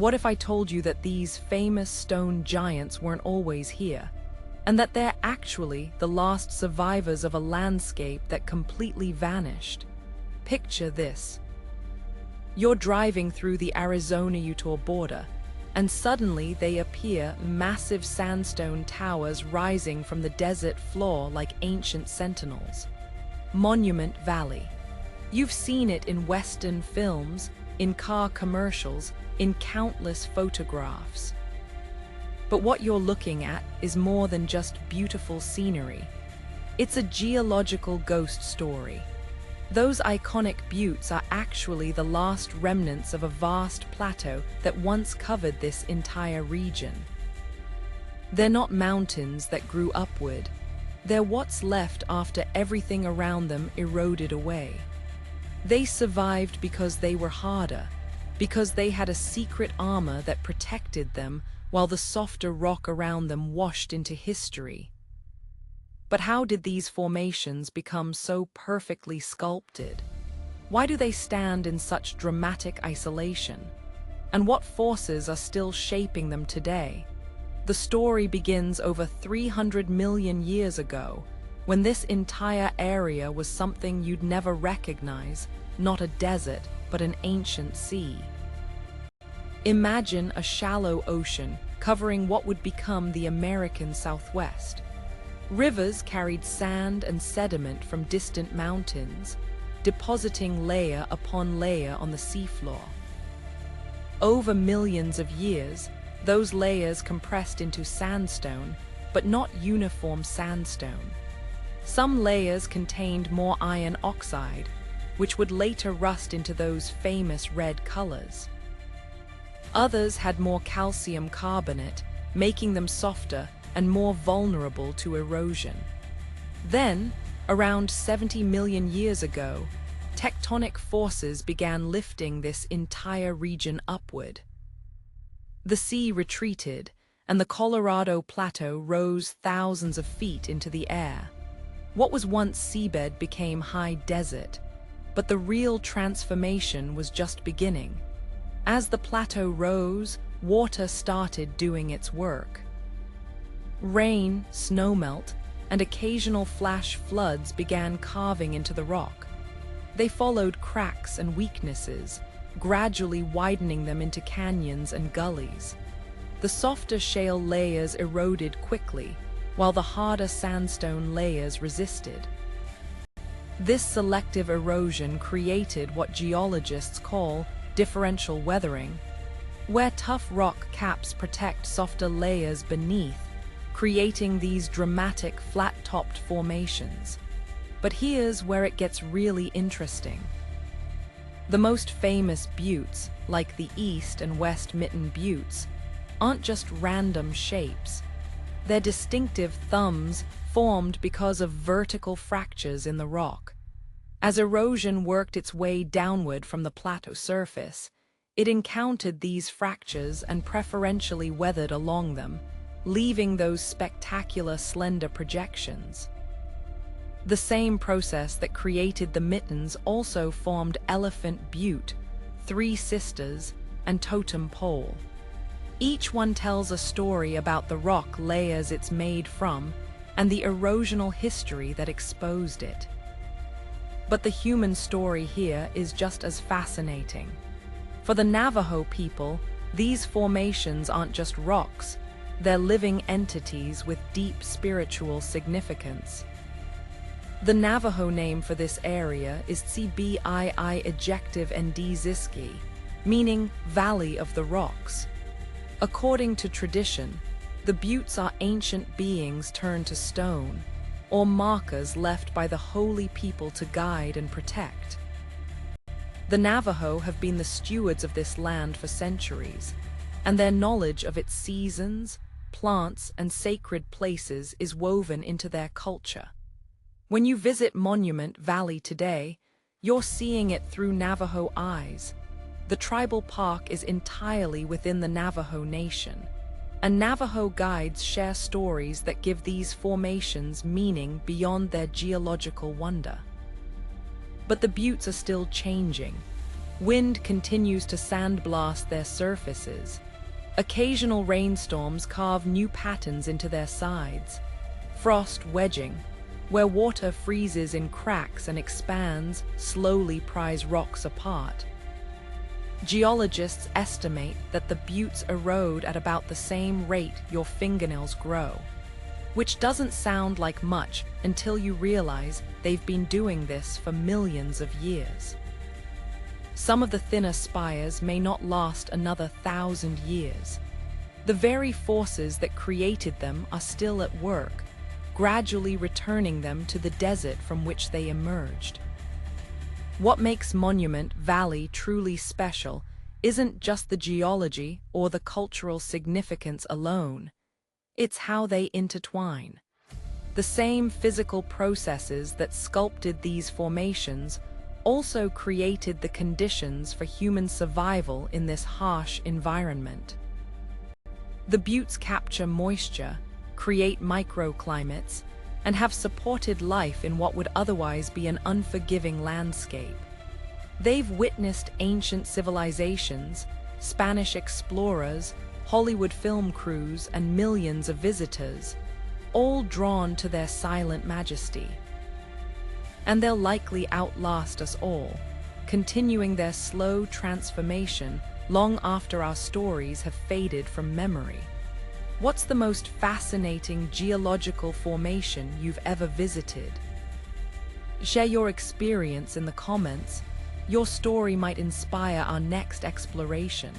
What if I told you that these famous stone giants weren't always here, and that they're actually the last survivors of a landscape that completely vanished? Picture this. You're driving through the Arizona-Utah border, and suddenly they appear, massive sandstone towers rising from the desert floor like ancient sentinels. Monument Valley. You've seen it in Western films, in car commercials, in countless photographs. But what you're looking at is more than just beautiful scenery. It's a geological ghost story. Those iconic buttes are actually the last remnants of a vast plateau that once covered this entire region. They're not mountains that grew upward. They're what's left after everything around them eroded away. They survived because they were harder, because they had a secret armor that protected them while the softer rock around them washed into history. But how did these formations become so perfectly sculpted? Why do they stand in such dramatic isolation? And what forces are still shaping them today? The story begins over 300 million years ago, when this entire area was something you'd never recognize, not a desert, but an ancient sea. Imagine a shallow ocean covering what would become the American Southwest. Rivers carried sand and sediment from distant mountains, depositing layer upon layer on the seafloor. Over millions of years, those layers compressed into sandstone, but not uniform sandstone. Some layers contained more iron oxide, which would later rust into those famous red colors. Others had more calcium carbonate, making them softer and more vulnerable to erosion. Then, around 70 million years ago, tectonic forces began lifting this entire region upward. The sea retreated, and the Colorado Plateau rose thousands of feet into the air. What was once seabed became high desert, but the real transformation was just beginning. As the plateau rose, water started doing its work. Rain, snowmelt, and occasional flash floods began carving into the rock. They followed cracks and weaknesses, gradually widening them into canyons and gullies. The softer shale layers eroded quickly, while the harder sandstone layers resisted. This selective erosion created what geologists call differential weathering, where tough rock caps protect softer layers beneath, creating these dramatic flat-topped formations. But here's where it gets really interesting. The most famous buttes, like the East and West Mitten Buttes, aren't just random shapes. They're distinctive thumbs formed because of vertical fractures in the rock. As erosion worked its way downward from the plateau surface, it encountered these fractures and preferentially weathered along them, leaving those spectacular slender projections. The same process that created the mittens also formed Elephant Butte, Three Sisters, and Totem Pole. Each one tells a story about the rock layers it's made from and the erosional history that exposed it. But the human story here is just as fascinating. For the Navajo people, these formations aren't just rocks, they're living entities with deep spiritual significance. The Navajo name for this area is Tsibii Ejective Ndiziski, meaning Valley of the Rocks. According to tradition, the buttes are ancient beings turned to stone, or markers left by the holy people to guide and protect. The Navajo have been the stewards of this land for centuries, and their knowledge of its seasons, plants, and sacred places is woven into their culture. When you visit Monument Valley today, you're seeing it through Navajo eyes. The tribal park is entirely within the Navajo Nation, and Navajo guides share stories that give these formations meaning beyond their geological wonder. But the buttes are still changing. Wind continues to sandblast their surfaces. Occasional rainstorms carve new patterns into their sides. Frost wedging, where water freezes in cracks and expands, slowly pries rocks apart. Geologists estimate that the buttes erode at about the same rate your fingernails grow, which doesn't sound like much until you realize they've been doing this for millions of years. Some of the thinner spires may not last another 1,000 years. The very forces that created them are still at work, gradually returning them to the desert from which they emerged. What makes Monument Valley truly special isn't just the geology or the cultural significance alone. It's how they intertwine. The same physical processes that sculpted these formations also created the conditions for human survival in this harsh environment. The buttes capture moisture, create microclimates, and have supported life in what would otherwise be an unforgiving landscape. They've witnessed ancient civilizations, Spanish explorers, Hollywood film crews, and millions of visitors, all drawn to their silent majesty. And they'll likely outlast us all, continuing their slow transformation long after our stories have faded from memory. What's the most fascinating geological formation you've ever visited? Share your experience in the comments. Your story might inspire our next exploration.